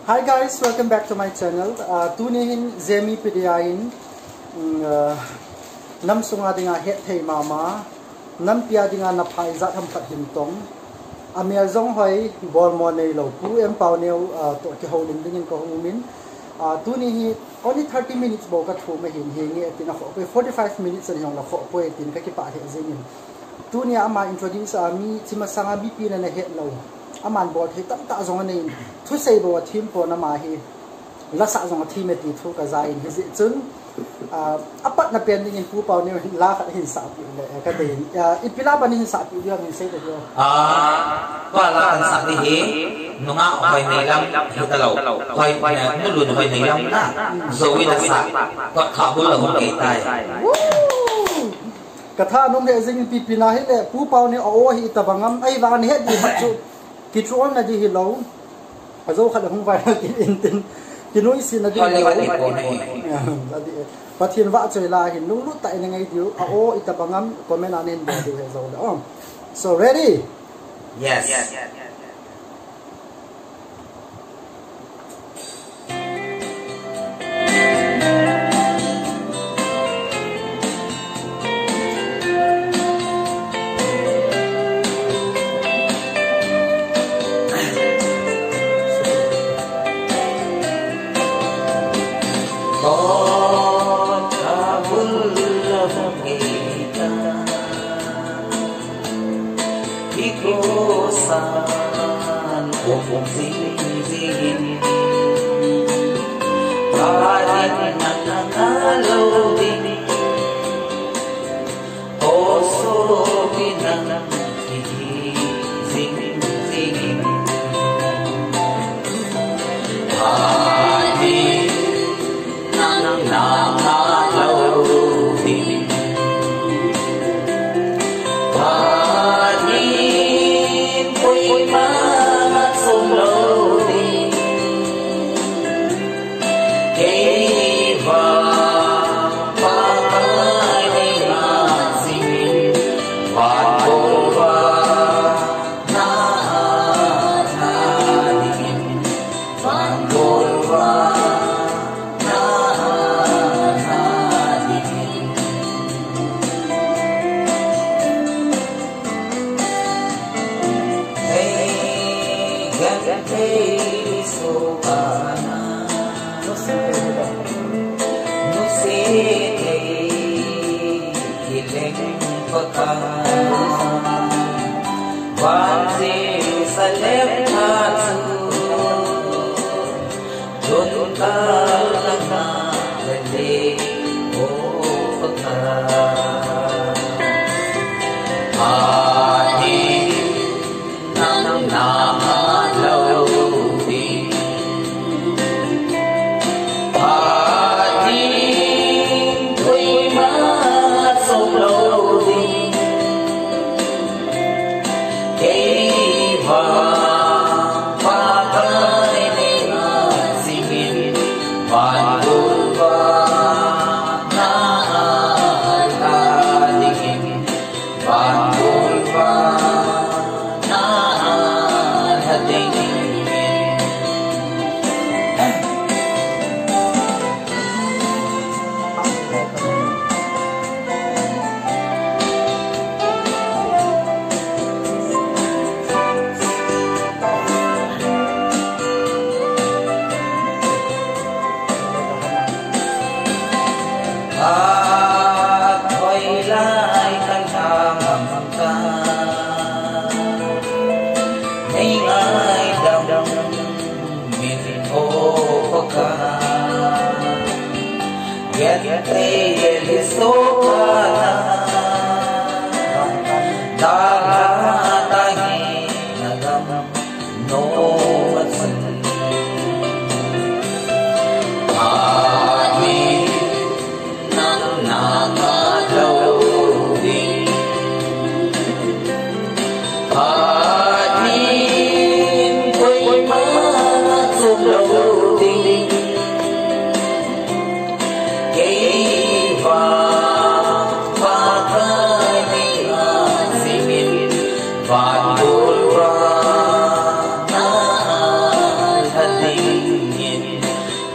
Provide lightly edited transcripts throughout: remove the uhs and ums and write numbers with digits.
Hi guys, welcome back to my channel. Tunihin Zemi Pedia in nam sunga dinga het thei mama nam pia dinga na phai za tham phat him tong amia zong hoi bol mo nei lo pu em Paoneo to ki holding ding ko umin tunihi only 30 minutes bo ka thu me hin he nge tin kho 45 minutes ani hong la kho po tin ka ki pa the zingin tunia ama introduce ami chima sanga bp na het lo aman bol he tam ta zong nei thu sei bo thim po na ma hi la sa zong thi me ti thu ka za in hi chun apat na pen ding in pu Paoneo la kha hin sa pi le ka de ipila ban hin sa pi dia min sei de yo wa la kan sa ni he nunga Hoineilam hitalo hoi nu lu Hoineilam na zo wi la sa ko kha bu la ho ke tai ka tha nom de jing pi pina he le pu Paoneo o hi ta bangam ai wa ni he di chu ki chuan na di hi lo zo kha de hung vai ki in tin ki noi sin na di but hin wa choi la hin lung lu tai na ngai diu a o ita bangam comment anen bo di he zo la so ready yes Ikosan OMG Parin nanalo din Oso pinang zing Parin nanalo din Van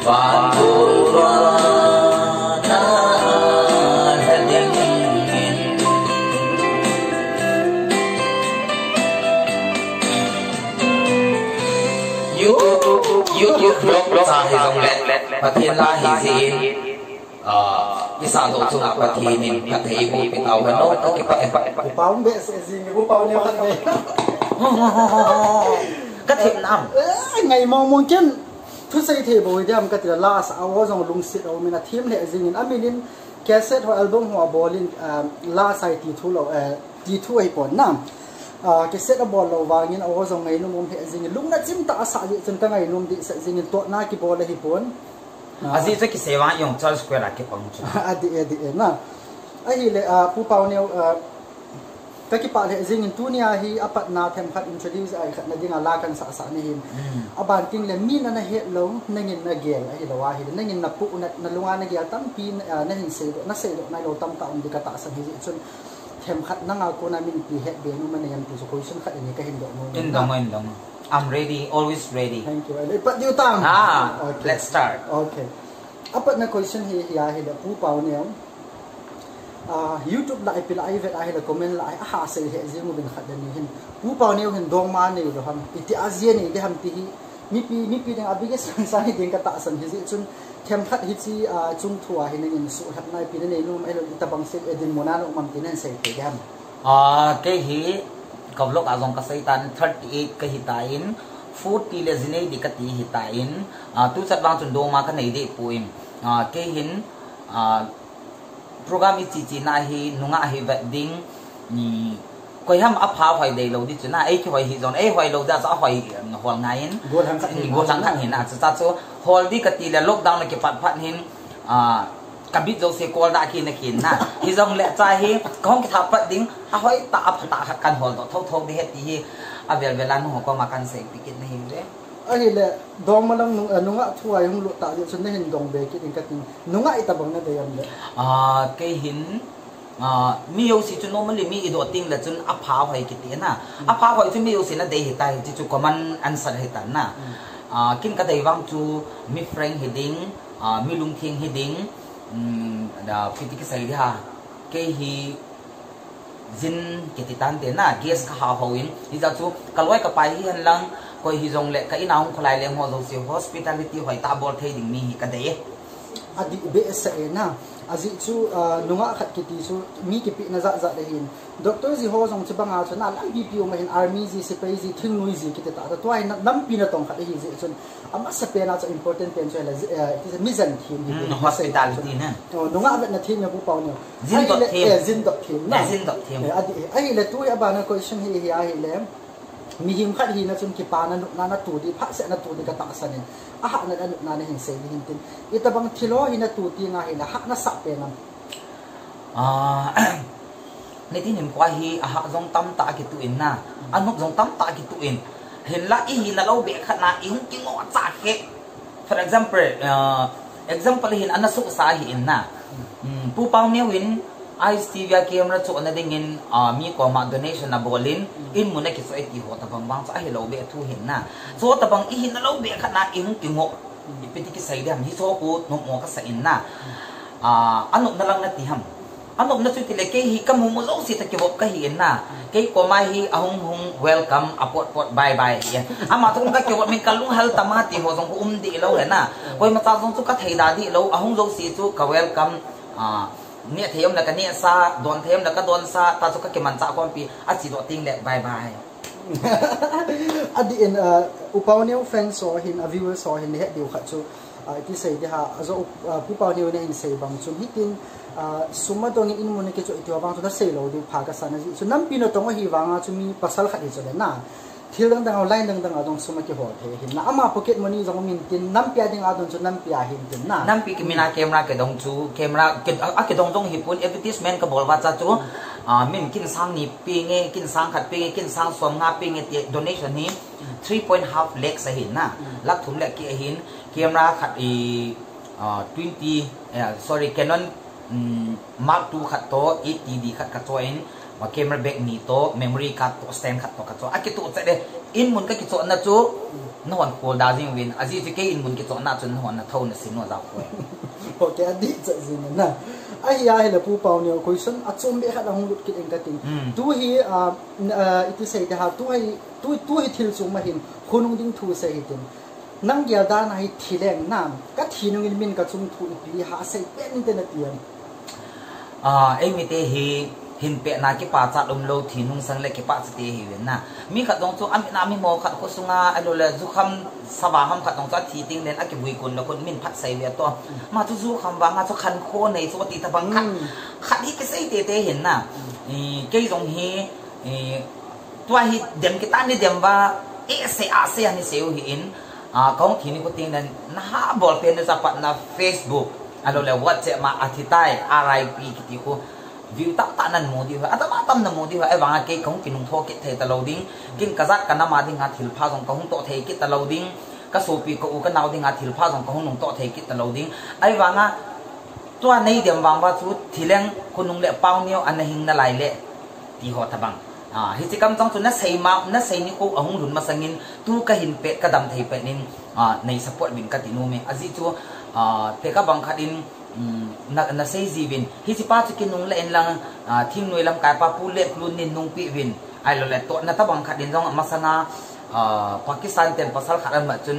van tu na ding you blog sa hi dong let pathian la hi zin isa lo chung pathian ka thei bu pitaw no ki pa pau be se zing bu pau ne khat ne ka thim nam ngày mong chen thu sei the bo diam ka tira last hour jong lung sit o mina thim le zing in aminin cassette or album ho bolin la sai ti thu lo ti thu ai pon nam cassette bol lo wangin o jong ngai num he zing lung na chim ta sa li chen ka ngai num di sa zing to na ki bol hi pon azi se ki sewa yong Charles Square ki pang chu adi na ai le pu Paoneo ta ki pa le zing in tunia hi apat na them khat introduce ai khat na dinga la kan sa sa ni hin aban ting le min na he lo nangin na gel ai lo wa hi nangin na pu na lunga na gel tam pi na hin se do na se do na lo tam ta di ka ta sa hi chun them khat na nga ko na min pi he be nu man yan pi so question khat ni ka hin do no in dong I'm ready, always ready. Thank you. But you tang. Okay. Let's start. Okay. Apat na question hi ya hi da pu Paoneo. YouTube la ipila ai vet ai la comment la ai ha se he zingu bin khat ni hin pu Paoneo hin dong ma ni do ham iti azia ni de ham ti hi mi pi dang abige sang sang hi ding ka ta san hi chun them khat hi chi chung thua hi ning su hat nai pi ne nu ai lo itabang se edin mona no mam tin se te gam ke hi kablok azong ka saitan 38 ka hitain 40 le zinei di ka ti hitain tu sat bang chun dong ma ka nei de puim ke hin program chi na hi nunga hi wedding ni koi ham apha hoi dei lo di chuna ai ki hoi hi zon ai hoi lo da sa hoi hol ngain go sang khan hin cha so hol di ka ti le lockdown na ki pat hin kabit zo se kol da ki na kin na hi zong le cha hi kong ki tha pat ding a hoi ta ap ta kan hol do thau thau de he ti a vel velan ho ko ma kan se pikit na hi re ai le dong ma lang nunga thua yung lu ta ju chun hin dong be ki ding ka tin nunga itabang na de yam le ke hin mi yo si chu normally mi ido ting la chun a pha hoi ki ti na a pha hoi chu mi yo si na de hi tai chi chu common answer hi tan na kin ka dei wang chu mi friend hi ding mi lung thing hi ding da piti ki sai ha ke hi jin ki ti tan te na guest ka ha hoin hi za chu kalwai ka pai hi han lang koi hi jong le ka ina hong khlai le ho zo si hospitality hoi ta bol thei ding mi hi ka dei adi be sa na azi chu nunga khat ki ti chu mi ki pi na za za de hin doctor ji ho jong chi banga chu na lang bpo ma hin army ji se pai ji thing noi ji ki ta twai na nam pi na tong khat hi ji chun ama sa pe na chu important pen chu la it is a mizan thim hi hospitality na nunga bet na thim ya pu Paoneo zin dot thim na zin dot thim adi ai le tu ya ba na question hi hi le mi him khat hi na chun ki pa na tu di pha se na tu di ka ta sanin aha na hin se hin tin itabang thilo hi na tu ti nga hi na ha na sa pe nam ne tin nim kwa hi aha jong tam ta ki tu in na anok jong tam ta ki tu in hin la i hi na lo be khat na i hung ki ngo cha ke for example hin ana su sa hi in na pu Paoneo win I Stevia camera chu na ding in mi ko ma donation na bolin in mo na ki so eti ho ta bang bang cha hi lo be thu hin na so ta bang i hin na lo be khat na i hung ki ngo ipiti ki sai dam hi so ko no mo ka sa in na anok na lang na ti ham anok na chu ti le ke hi ka mo mo lo si ta ki hop ka hi in na ke ko mai hi ahung hung welcome apot pot bye bye ya ama thung ka ki hop min kalung hal tamati ho jong ko di lo he na koi ma cha jong chu ka thei da di lo ahung lo si chu ka welcomeเนี่ยเทียมแล้วก็เนี่ยซาโดนเทียมแล้วก็โดนซาตาสุกก็มันซาความปีอาจิโดติ้งแหละบายบายat the end Paoneo fans saw him a viewer saw him he diu khat chu ti sei de ha azo pu Paoneo ne in sei bang chum hitin suma dong in mun ke chu itiwa bang chu da sei lo diu pha ka sana ji chu nam pi no tong hi wanga chu mi pasal khat chu le na thil dang dang line dang dang adong suma ki ho the hin na ama pocket money jong min tin nam pia ding adong chu nam pia hin tin na nam pi ki mina camera ke dong chu camera ke dong dong hi pun advertisement ka bol wa cha chu min kin sang ni pi nge kin sang khat pi nge kin sang som nga pi nge donation ni 3.5 lakh sa hin na lak thum le ki hin camera khat i 20 sorry Canon Mark 2 khat to 8TD khat ka join wa camera back ni to memory card to stand khat to ka cho akitu che de in mun ka ki cho na chu นอนโคดาจิงวินอาจีจะเกี่ยนบุญกิจน่าจนหัวน่ะเท่าน่ะสินว่าจะคุยโอเคอดีตจะสินะไอ้ยาเฮลปูเปาเนี่ยคุยส่วนอัดจมเบะขัดหงลุดกินเองก็ติงตัวฮีอิติเสกหาตัวฮีทิลซุงมาเห็นคนนุ่งดิ้งทูเสกติงนั่งเกียร์ด้านให้ทีแรงน้ำก็ทีนึงมินก็จุ่มทุนปีหาเสกเป็นอินเทอร์เน็ตเดียนเอ็มมีเตฮีหินเปะนาคิปาจัดลมโลทีนุ่งสังเล็กคิปาสเตฮีเวนนะมีขัดตรงตัวอามิโมขัดกุศลไอ้โดเลจุคำสบายคำขัดตรงตัวทีติงเลนอากิบุยกุลแล้วคนมินพัดใส่เวียตัวมาทุกคำว่ามาทุกคันโคในสวัสดิตบังขัดที่ก็ใส่เตเห็นนะเกี่ยงฮีตัวฮีเดมกิตานี่เดมว่าเสียนี่เสียหินกองทีนี่ก็ติงนั้นน่าบอลเป็นจะปัดนะเฟซบุ๊กไอ้โดเลวัดเจมาอธิตายอะไรปีกิติคูวิวตันันโมดีว่าอัตมาตั้มนโมดีว่าไอ้วางเกี่ยของกินนุ่งทอกิเทตลอดิ้งกินกระซักกันน้ำมาดิ้งหาถิลพาส่งกองโตเทกิตลอดิ้งกระสูปีกูกันเอาดิ้งหาถิลพาส่งกองนุ่งโตเทกิตลอดิ้งไอ้วางตัวในเดียมวางว่าสุดทีเลี้ยงคนนุ่งเละเป้าเนี้ยอันนั้นหิงนั่นไหลเละตีหัวทบังฮิจิกรรมจังสุดนั่นใส่มานั่นใส่นี่กูเอาหุ่นหลุนมาสังเงินตู้ก็หินเป็ดกระดำเทเป็ดนินในสปอร์ตบินกติโนเมอจิจูเทกบังคัดินนักเซซีวินฮิจิป้าจะกินนุ่งเล่นลังทิ้งหน่วยลำกายป้าปูเล็บลุนนินนุ่งปีวินไอ้เราเล่ตัวนั่นถ้าบังคัดินต้องมาสนาปากีสถานเต็มภาษาขัดมาจน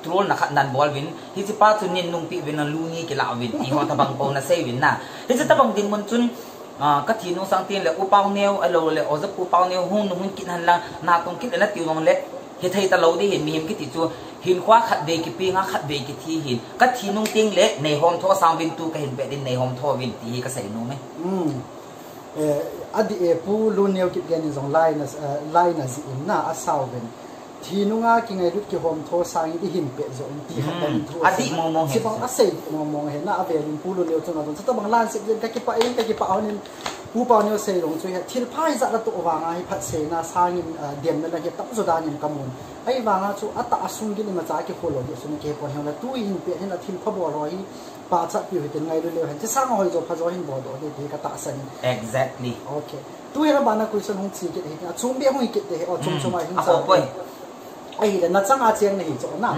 ทรูนักนันบอลวินฮิจิป้าจุนนินนุ่งปีวินนั่นลูนี่กิลาวินที่หัวถ้าบังโปนักเซวินน่ะฮิจิถ้าบังดินมันจุนก็ทีนุ่งสังเตียนเลยอุปาวเนียวไอ้เราเลยเอาจะอุปาวเนียวหุ่นนุ่งกินหันละนาตรงกินอะไรติวน้องเล็กเฮทัยตะเราได้เห็นมีเห็นกิติจูหินคว้าขัดเบกิปีงาขัดเบกิทีหินก็ทีนุ่งติ้งเละในห้องท่อสามวินตูก็เห็นแบบดินในห้องท่อวินตีก็ใส่นุ่งไหมอดีปูลูเนียวกิบเกนิสองไลน์สิอินน่าอาสาวเป็นทีนุ่งกินไงรุดกี่ห้องท่อสามที่หินเป็ดจนตีขัดเป็นทั่วอดีมองเห็นสิบังอาศัยมองเห็นน่าเอาเป็นปูลูเนียวจนเราต้องบางล้านสิบเดือนก็เก็บไปเองก็เก็บไปเอาเนี่ยผู้เปล่าเนี่ยเสียลงช่วยที่พายจะระตัววางให้พัดเสนาสร้างเดียมนั่นแหละที่ตั้งสุดานิมกำมุนไอ้วางจู่อัตตาสุ่มกินมาจากที่โคโลเดียสุนเก็บพอเห็นแล้วตู้ยินเปลี่ยนให้ทีมพบรอยป่าจะอยู่ที่ไงเร็วๆเห็นที่สร้างหอยจบพจอยหินบ่อดดีๆก็ตัดสัน exactly โอเคตู้เห็นบ้านนักกุศลหงสีกิจเห็นชุ่มเบี้ยหงกิจเห็นชุ่มมาหินสาไอ้เดี๋ยวนัดจังอาเจียงนี่จบนะ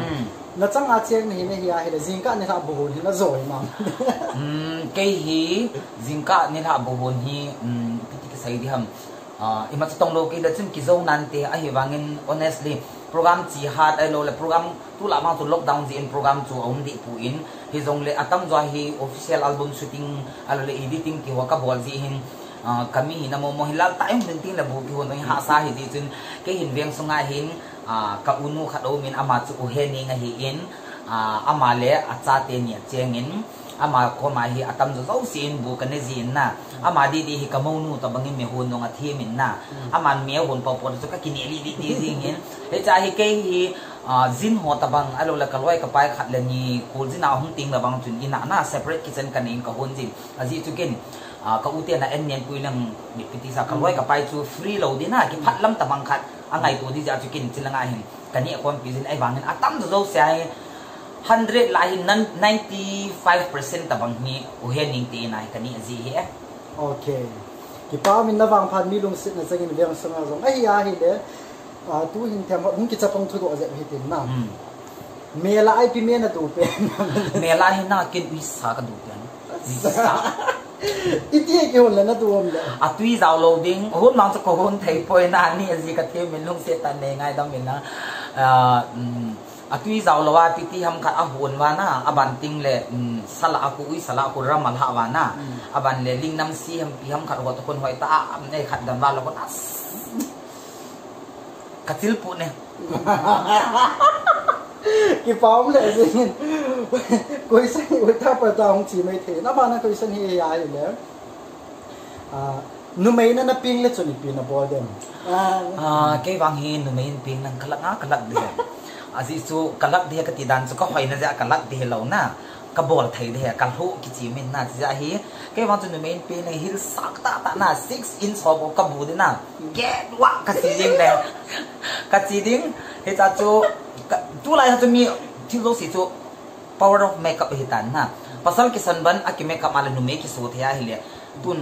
นัดจังอาเจียงนี่เนี่ยเห็นจิงก้าเนี่ยถ้าบุญเห็นแล้วสวยมั้งเกี่ยจิงก้าเนี่ยถ้าบุญที่ใส่ที่ทำอิมาจะต้องโลกีแล้วจึงกิจงนั้นเตะไอ้วางิน honestly โปรแกรมจีฮัดไอ้โลเลยโปรแกรมตุลามาตุล็อกดาวน์จีนโปรแกรมจู่อุ่นดีปูอินฮิจงเลยอัตตั้มจ่ายฮิ official album shooting อะไรเลย editing ที่หัวกับบัวจีหินkami hinamo hilal tayong dinting la buki ho nang hasa hi di chun ke hin veng sunga hin ka unu khado min ama chu uheni nga hi in ama le acha te ni chengin ama ko ma hi atam zo zo sin bu kan jin na ama di di hi kamonu ta bangin me ho no nga thi min na ama me hon pa po chu ka kini li di jing hin he cha hi ke hi zin ho ta bang alo la kalwai ka pai khat le ni kul jin a hung ting la bang chun ina na separate kitchen kan in ka hon jin aji chu ken ka uten na en nen pui lang ni piti sa kalwai ka pai chu free lo din na ki phat lam ta bang khat angai tu di ja chu kin chilanga hin kani akon pi jin ai bangin atam zo sai 100 la hin 95% ta bang ni u hen ning ti nai kani aji he okay ki pa min na wang phan mi lung sit na changin veng sanga zong ai ya hi le tu hin them hung ki chapang thu do je hi tin na mela ai pi me na tu pe mela hin na kin wi sa ka du pe sa itie ke hon la na tu om le atui zau lo ding hon mang cha ko hon thei poi na ni aji ka the min lung se tan ne ngai dam min na atui zau lo wa piti ham khat a hon wa na aban ting le sala aku ui sala aku ramal ha wa na aban le ling nam si ham pi ham khat wa to kon hoi ta am nei khat dam wa lo kon as katil pu ne ki paum le jin koi sai ui tha pa ta hong chi mai the na ba na koi san hi ya hi le nu mai na ping le choni pi na bol dem ke wang hi nu mai ping nang kalak de azi chu kalak de ka ti dan chu ka hoi na ja kalak de lo na ka bol thai de ka hu ki chi min na ja hi ke wang chu nu mai ping na hil sak ta na 6 inch ho ka bu de na get wa ka si ding de ka chi ding he cha chu tu lai ha chu mi thi lo si chu power of makeup hi tan na pasal ki san ban a ki makeup ala nu me ki so thya hi le tun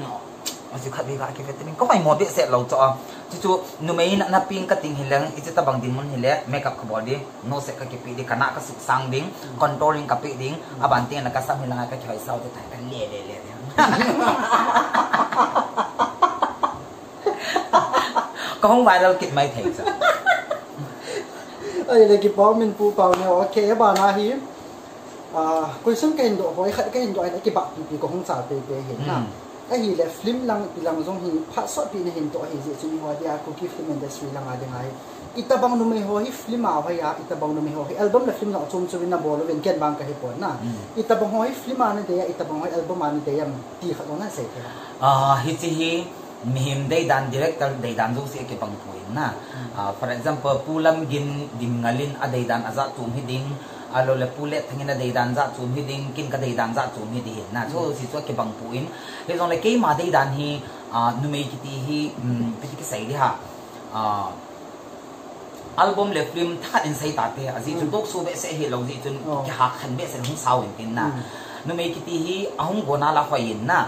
masih khat bi ga ki vitamin ko ai mo be set lo cho chu nu mai na ping ka ting hilang ichi ta bang din mun hile makeup ka body no se ka ki pi di kana ka sik sang ding contouring ka pi ding aban ting na ka sam hilang ka khoi sau te thai ka le có không phải đâu kịp mấy thầy sao ấy là cái bao mình phụ bao nhiêu ok bà na hi cuối xuân cái hình độ hỏi cái hình độ này cái bạc thì có không trả về hiện na cái hi là film lang bilang giống hi phát xuất bị hình độ hi gì chúng hoa dia cookie film industry lang ada ngai ita bang nu me ho hi film à hay à ita bang nu me ho hi album là film nào chung chung na bolo ven ken bang cái hi pon na ita bang ho hi film anh đây ita bang ho album anh đây am ti khat na sai hi chi hi mihim day dan director day dan zo si ke pang puin na for example pulam gin dingalin a day dan aza tum hiding alo le pule thangin a day dan za tum hiding kin ka day dan za tum hiding na so si so ke pang puin le jong le ke ma day dan hi numei kiti hi piti ke sai di ha album le film tha in sai ta te azi chu tok su be se hi lo ji chun ki ha khan be se hung sao in tin na nu me kiti hi ahung gona la hoin na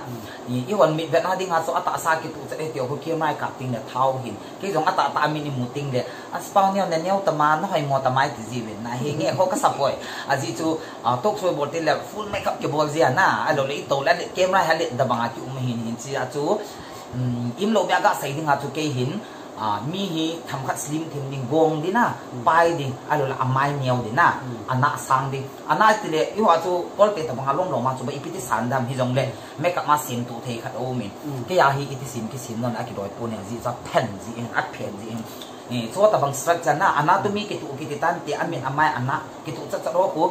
i wan mi vet na ding ha so ata sa ki tu che ti ho ki mai ka ting le thau hin ki jong ata ta mi ni mu ting le as Paoneo ne neu ta ma no hai mo ta mai ti ji ven na he nge ho ka sapoi aji chu tok so bol ti le full makeup ke bol zia na alo le to la ke mai ha le da banga ki hin hin chi a chu im lo bia ga sai ding ha chu ke hin mi hi tham khat slim thim ding gong di na pai ding alo la amai niau di na ana sang ding ana ti le i wa chu kol pe ta bang long lo ma chu ba ipiti san dam hi jong le make up ma sim tu the khat o min ke ya hi iti sim ki sim non a ki doi pu ne ji za pen ji en at pen ji en ni chu ta bang structure na anatomy ki tu ki ti tan ti amin amai ana ki tu cha cha ro ku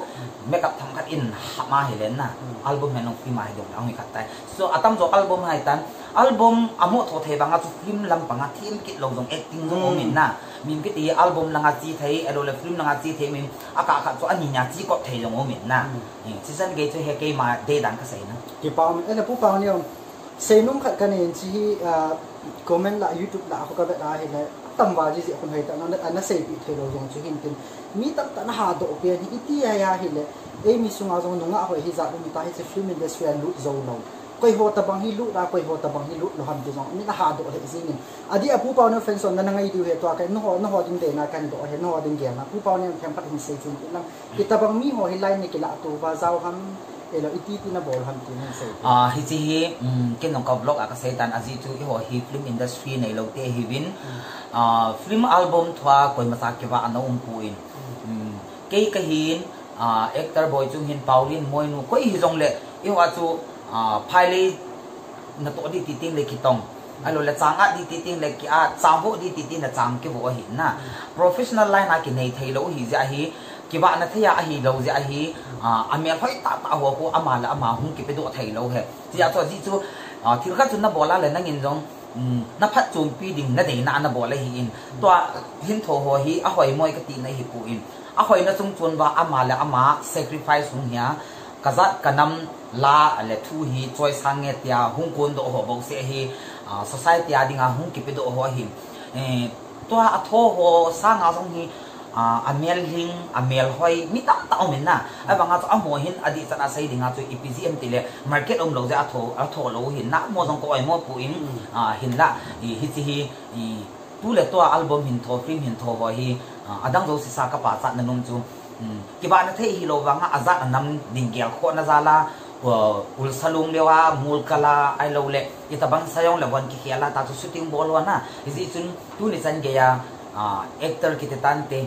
make up tham khat in ma hi len na album me nong fi ma hi dong ang hi khat tai so atam jo album hai tan album amo tho the banga chu film lam panga thim ki lo jong acting jong min na min ki ti album langa chi thei alo le film langa chi thei min aka kha chu ani nya chi ko thei jong min na season ge chu he ke ma de dan ka sai na ki pau ene pu pau ne sei num khat kan en chi comment la youtube la ko ka da he le tam wa ji kon hai ta na ana sei pi thei lo jong chu hin tin mi tak ta na ha do pe ni iti ya he le e mi sunga jong nunga ho hi za mi ta hi film industry lu zo lo koi ho ta bang hi lu ra koi ho ta bang hi lu lo ham ti jong mi na ha do le zing in adi apu pau ne friends on na ngai du he to ka no ho ding de na kan do he no ho ding ge na pu pau ne tham pat hin sei chun lang kita bang mi ho hi line ni ki la tu ba zau ham elo iti ti na bol ham ti hin sei hi chi hi ken nong ka vlog aka sei tan aji chu hi ho hi film industry nei lo te hi win film album thwa koi ma sa ke wa ano puin ke ka hin actor boy chung hin paulin moi nu koi hi jong le i wa chu phai na to di titing le kitong alo la changa di titing le ki a chambo di titing na chang ke bo hi na professional line a ki nei thei lo hi ja hi ki ba na thaya a hi lo ja hi ame phai ta ho ko ama la ama hung ki pe do thei lo he ji a to ji chu thil kha chun na bola le na ngin jong na phat chum pi ding na dei na bola hi in to hin tho ho hi a hoi moi ka ti na hi ku in a hoi na chung chun ba ama la ama sacrifice hung hia kazat kanam la le thu hi choice hange tia hung kon do ho bo se hi society adinga hung ki pe do ho hi to a tho ho sa nga jong hi amel hing amel hoi mi ta ta min na abanga to amo hin adi chana sai dinga to epgm tile market om lo ja a tho lo hin na mo jong ko ai mo pu in hin la hi chi hi tu le to album hin tho film hin tho ho hi adang zo si sa ka pa cha na num chu ki ba na the hi lo wanga azat nam ding gel kho na zala ul salung lewa mul kala ai lo le itabang sayong le wan ki khiala ta chu shooting ball wa na izi chun tu ni chan ge ya actor ki te tan te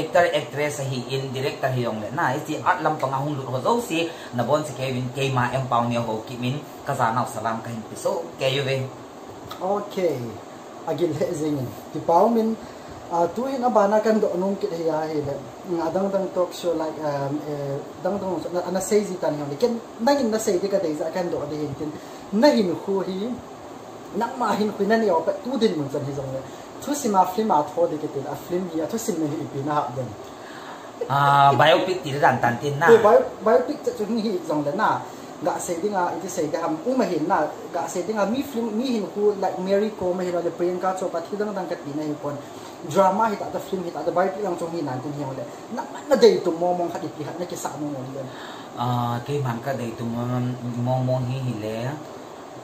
actor actress hi in director hi yong le na isi at lam panga hung lu ho zo si na bon si Kevin ke ma em Paoneo ho ki min ka za na salam ka hin piso ke yu ve okay agil he zingin ti pau min tu hin abana kan do nung ki ya he le adang dang talk show like dang ana sei ji tan hi ken nangin na sei de ka dei za kan do de hin tin na hin khu hi nak ma hin khu na ni op tu din mun chan hi jong le thu sima film a tho de ke tin a film hi thu sim ne hi pi na ha den biopic ti ran tan tin na biopic chu hi jong le na ga sei dinga iti sei ga ham ma hin na ga sei dinga mi film mi hin khu like Mary ko ma hi le Priyanka Chopra thi dang dang ka ti na hi pon drama hi ta film hi ta da biopic ang chong hi nan tin hi le na dei tu mo mong khat pi hat na ki sa mo mo le ke man ka dei tu mo hi hi le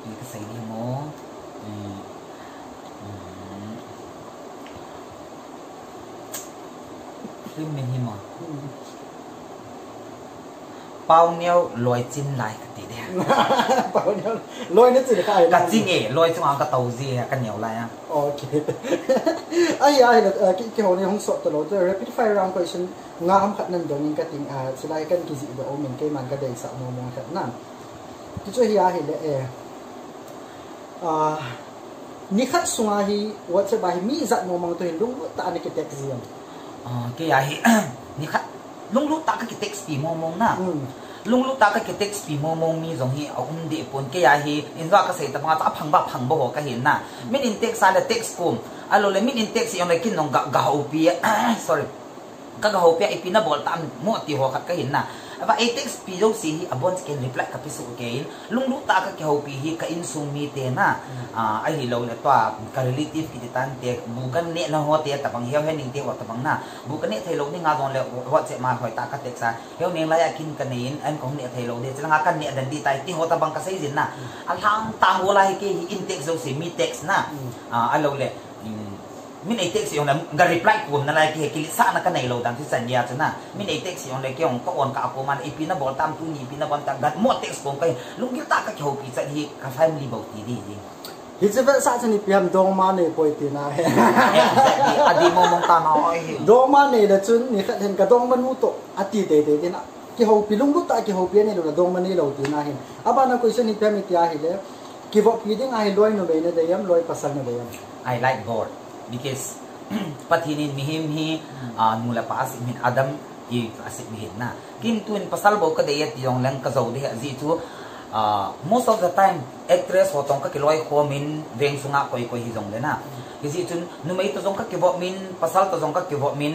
pi ka sai ni mo phim mình hi mà Paoneo lôi chín lại cái gì đấy Paoneo lôi nó chỉ cái cái gì nghề lôi chúng ta cái tàu gì cái nhiều lại à ok ai là cái hồi này không sợ tao rồi rapid fire round question ngã không khát nên donyin cái tiếng sẽ lại cái gì đó mình cái màn cái đấy sợ mong khát nè cái chỗ hi ai là ni khát sung hi what sẽ bài mi giật mong tôi lúc ta anh cái text gì cái ai ni khát lúc ta cái text pi mong na lúc ta cái text pi mong mi giống hi ông đi pon cái ai hi in ra cái sai ta ta phang bo cái hin na min in text là text kum alo le min in text yung lekin nong gahaw pi sorry kagahaw pi ipina bol tam mo ti ho khat cái hin na và ai text pi lo si hi abon scan reply ka pi su again lúc ta cái gahaw pi hi ka in sum mi te na ai hi lo le to ka relative ki tan te bukan ne na ho te ta bang heo hen ning te wa ta bang na bukan ne thai lo ni nga don le wa che ma hoi ta ka text sa heo ning la ya kin ka nin an kong ne thai lo de changa kan ne dan di tai ti ho ta bang ka sai jin na al hang ta ho la hi ke hi in text lo si mi text na alo le min ai text yung ga reply kum na lai ki kilit sa na ka nei lo dan ti san ya chana min ai text yung le ki yung ko on ka ko man ipina bol tam tu ni ipina bon ta gat mo text kum kai lung gil ta ka khau pi cha hi ka family bau ti di hi che va sa chani piam dong ma ne poi ti na he adi mo mong ta noi dong ma ne da chun ni khat hen ka dong man hu to ati te te te na ki ho pi lung lu ta ki ho pi ne lo dong man ni lo ti na hen aba na question ni piam ti a hi le ki vo pi ding ai loi no be ne de yam loi pasal ne be yam I like God because patinin mihim hi nula pas min adam i asik mihin na kin tuin pasal bo ka deyat yung lang ka zo de ji tu most of the time actress hotong ka kiloi ko min veng sunga koi koi hi jong le na ji chun numai to jong ka kibo min pasal to jong ka kibo min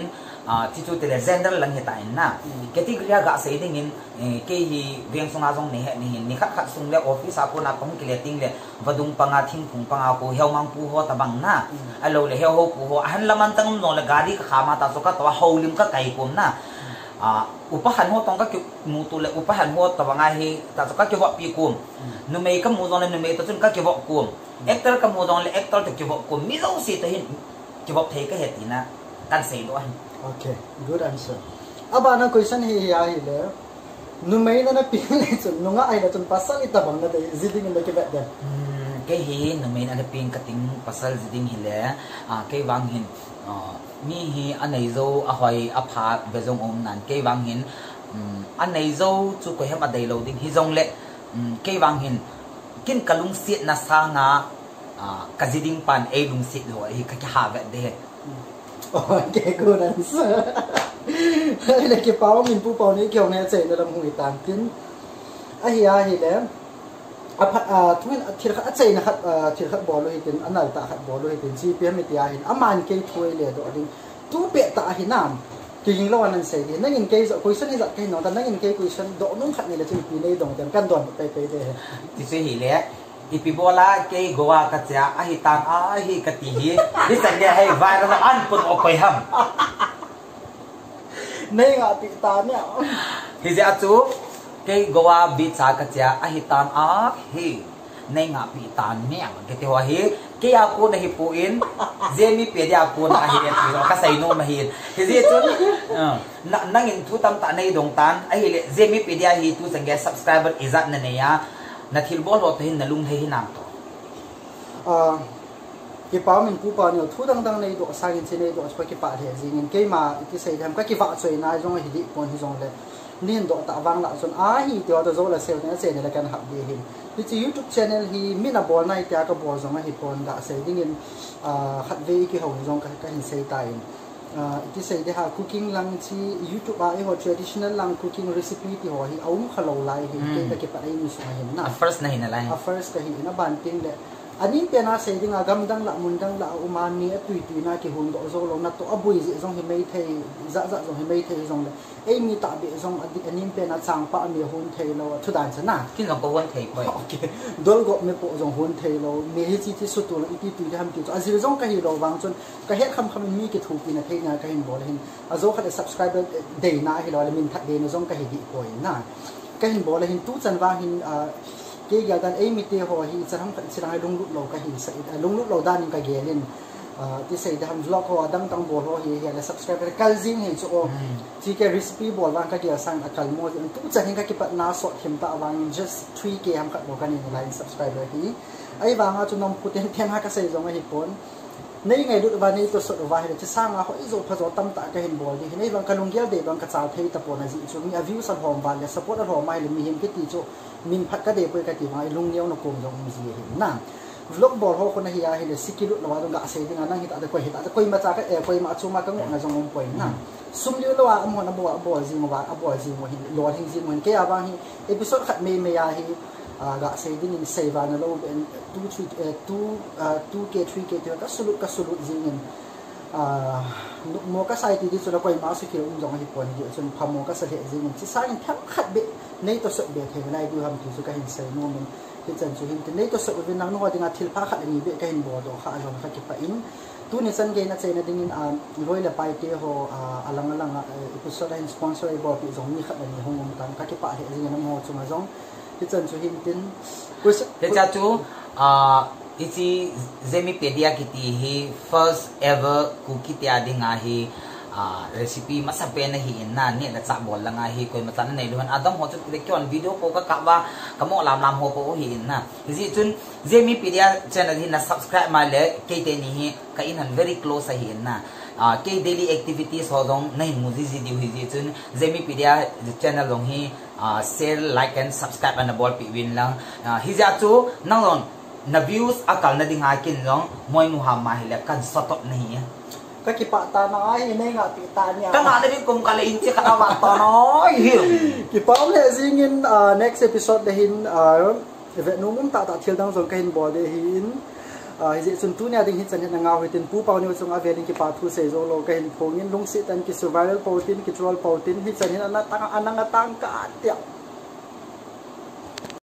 chi chu tele gender lang hi ta in na category ga sei ding in ke hi veng sunga jong ne he ni khat khat sung le office a ko na kong kileting le vadung panga thing phung panga ko heu mang pu ho ta bang na alo le heu ho pu ho han laman tang no le gari ka khama ta so ka to holim ka kai kum na upahan ho tong ka mu tu le upahan ho ta banga hi ta so ka ki ho pi kum nu mei ka mu jong le nu mei to chun ka ki ho kum actor ka mu jong le actor ta ki ho kum mi zo si ta hin ki ho thei ka he ti na kan sei do okay good answer aba na question hi ya hi le nu mei na pi le chun nu nga ai da chun pasal ita bang na de ziding in the ke da cái hi nu mei na ping ka ting pasal ziding hi le cái wang hin mi hi anei zo a hoi a pha be jong om nan ke wang hin anei zo chu ko hem a dei lo ding hi jong le ke wang hin kin kalung sit na sa nga ka ziding pan e lung sit lo hi ka ha ve de okay good answer le ke pao min pu pao ni kyong ne che na lam hui tan tin a hi le a phat thuin thir kha che na khat thir khat bol lo hi tin anal ta khat bol lo hi tin gpm mi tia hin aman ke thui le do ding tu pe ta hi nam ki jing lo an sei ni nang in ke so question ni za ke no ta nang in ke question do nung khat ni le chin pi nei dong ten kan don pe pe de ti se hi le ipibola ke goa ka cha a hi tan a hi ka ti hi ni san ge hai vai ra an pun o koi ham nei nga ti ta ne hi ja chu ke goa bi cha ka cha a hi tan a hi nei nga pi tan ne ke te wa hi ke a ko na hi pu in jemi pedia ko na hi ti ka sai no ma hi hi je chun nang in thu tam ta nei dong tan a hi le jemi pedia hi tu sang ge subscriber izat na ne ya na thil bol ho te hin na lung he hinam to ki pa min pu pa ni thu dang dang nei do sa ngin che nei do spa ki pa the jing in ke ma ti sei tham ka ki va choi na jong hi di pon hi jong le nin do ta wang la chon a hi ti wa to zo la sel ne che ne la kan hab di hin ti chi youtube channel hi min a bol nai ta ka bol jong hi pon da sei ding in khat ve ki ho jong ka hin sei ta in ti sei de ha cooking lang chi youtube a ho traditional lang cooking recipe ti ho hi aum khalo lai hi ke ka ki pa ai mi su hin na first na hin lai first ka hi na ban ting le anin pe na sei ding agam dang la mun dang la umami atui tui na ki hun do zo lo na to abui ji jong hi mei thei za jong hi mei thei jong le ei mi ta be jong anin pe na chang pa mi hun thei lo thu dan chana kin jong ko won thei koi okay dol go me po jong hun thei lo me hi chi su tu la iti tu ham ti to azir jong ka hi lo wang chon ka het kham kham mi ki thu pi na thei na ka hin bol hin azo kha subscriber dei na hi lo le min that de na jong ka hi di koi na ka hin bol hin tu chan wa hin ke ga dan ai mi te ho hi charam kan sirang lung lut lo ka hin sa lung lut lo dan ka gelin ti sei da ham vlog ho adang tang bol ho hi la subscribe kal jing he chu o chi ke recipe bol wang ka dia sang akal mo tu chahin ka ki pat na so him ta wang just 3k ham ka bo kan in line subscriber hi ai wanga chu nom puten ten ha ka sei jong hi pon nei ngai lut wa nei to so wa hi chi sang a ho izo pha zo tam ta ka hin bol hi nei bang kalung gel de bang ka chaw thei ta pon a ji chu mi a view san hom ban le support a ho mai le mi him ki ti chu min phat ka de poi ka ti mai lung neu na kom jong ji hi na vlog bol ho khona hiya hi le sikilu lawa dong ga sei dinga nang hita da koi ma cha ka koi ma chu ma ka ngo na jong om poi na sum liu lawa am ho na bo ji mo wa bo ji mo hi lo hin ji mo ke abang hi episode khat me me ya hi ga sei din in sei ba na lo en 2k 3k ka sulut ji in mo ka sai ti di chu la koi ma su ki um jong hi pon hi chun phamo ka sa he ji in chi sa in tham khat be nei to so be the nai du ham ti su ka hin sei no men ki chan chu hin te nei to so be nang no dinga thil pha khat ni be ka hin bo do kha jong kha ki pa in tu ni san ge na chei na ding in roi la pai te ho alang episode in sponsor ai bo pi jong ni khat ni hong om tan ka ki pa he ji na mo chu ma jong ki chan chu hin tin he cha chu ichi zemi pedia kiti hi first ever cookie tia dinga hi recipe masape na hi na ni na cha bol la nga hi koi matan nei luhan adam ho chu lekyon video ko ka ba kamo lam ho po hi na ji chun zemi pedia channel hi na subscribe ma le ke te ni hi ka in very close hi na ke daily activities ho dong nei muji ji di hi ji chun zemi pedia channel long hi share like and subscribe and bol pi win lang hi ja chu nang lon na views akal na ding hakin long moi mu ha ma hi le kan sotop nahi ka ki pa ta na ai nei nga pi ta nya ka na de kum kala in chi ka wa to noi hi ki pa le jing in next episode de hin ve nu mum ta thil dang zong ka hin bol de hin hi je chun tu nya ding hi chan na nga ho tin pu Paoneo chung a ve ding ki pa thu se zo lo ka hin phongin lung si tan ki survival protein ki troll protein hi chan hin na ta anang atang ka tia